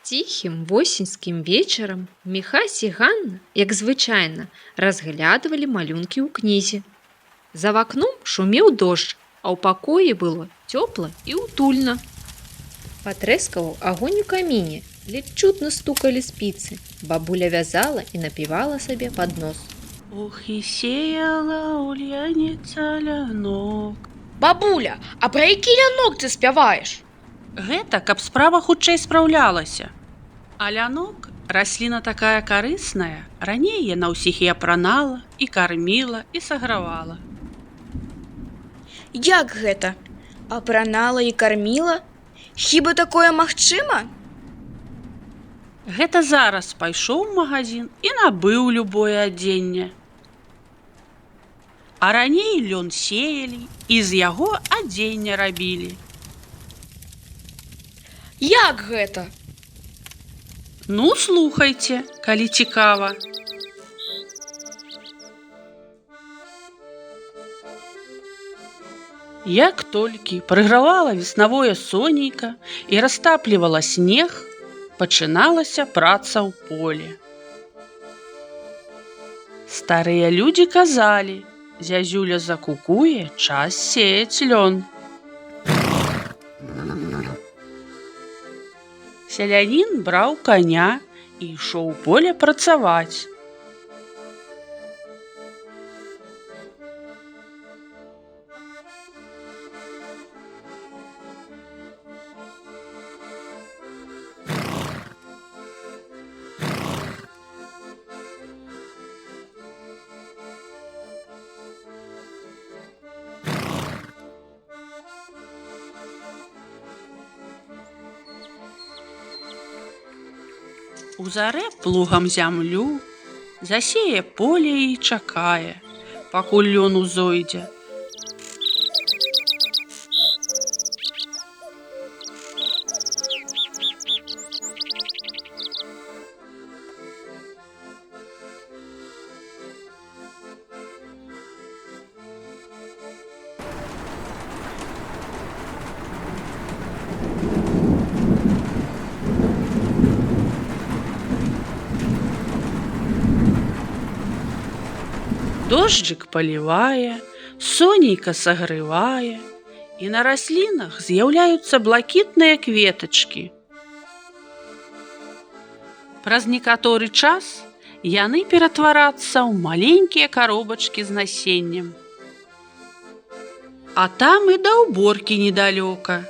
Ціхім восеньскім вечарам Міхась і Ганна, як звычайна, разглядвалі малюнкі ў кнізе. За вакном шумеў дождж, а ў пакоі было цёпла і ўтульна. Патрэскаваў агонь у каміне, ледзь чутна стукалі спіцы. Бабуля вязала і напівала сабе пад нос. Ох, і сеяла ульяніца лянок. Бабуля, а пра які лянок ты спяваеш? Гэта, каб справа хутчэй спраўлялася. А лянок, расліна такая карысная, раней яна ўсіх і апранала, і карміла, і сагравала. Як гэта? Апранала і карміла? Хіба такое магчыма? Гэта зараз пайшоў у магазин і набыў любое адзенне. А раней лён сеялі і з яго адзенне рабілі. Як гэта? Ну, слухайце, калі цікава. Як толькі прыгравала веснавое сонейка і растаплівала снег, пачыналася праца ў полі. Старыя людзі казалі: зязюля закукуе, час сеяць лён. Селянін браў каня і ішоў у поле працаваць. Узарэ плугам зямлю, засее поле і чакае, пакуль лён узойдзе. Дожджык палівае, сонейка сагрывае, і на раслінах з'яўляюцца блакітныя кветачкі. Праз некаторы час яны ператварацца ў маленькія каробачкі з насеннем. А там і да ўборкі недалёка.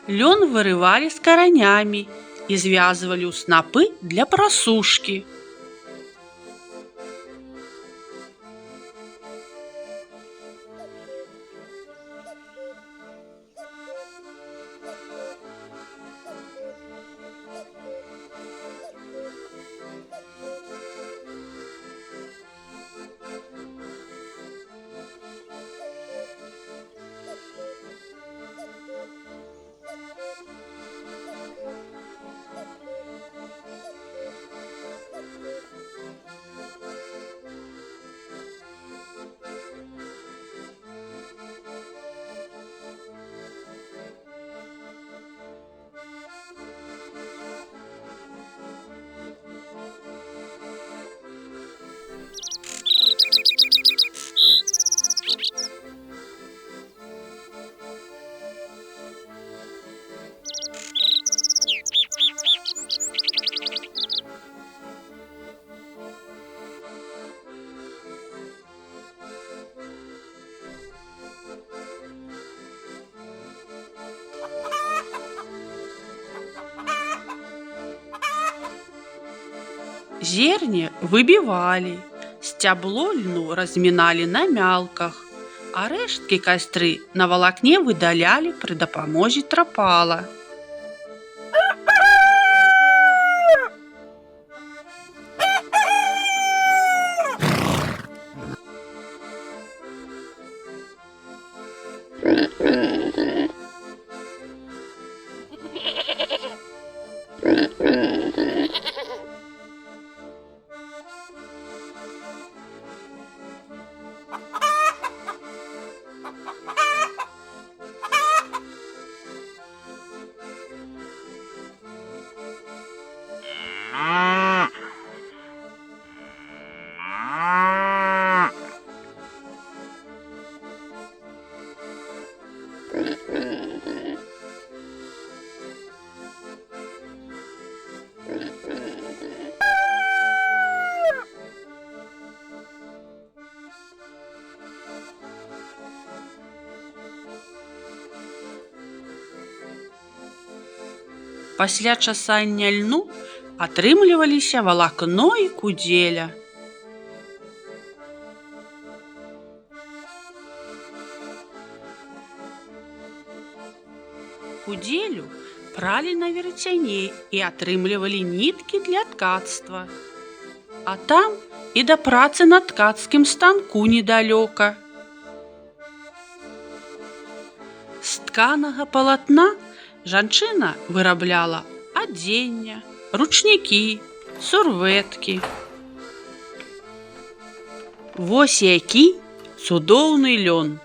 Лён вырывалі з каранямі і звязвалі ў снапы для прасушкі. Зерне выбівалі, сцябло льну разміналі на мялках, а рэшткі кастры на валакне выдалялі пры дапамозе трапала. Пасля часання льну атрымліваліся валакно і кудзеля. Кудзелю пралі на верцяне і атрымлівалі ніткі для ткацтва. А там і да працы на ткацкім станку недалёка. З тканага палатна жанчына вырабляла адзенне, ручнікі, сурвэткі. Вось які цудоўны лён!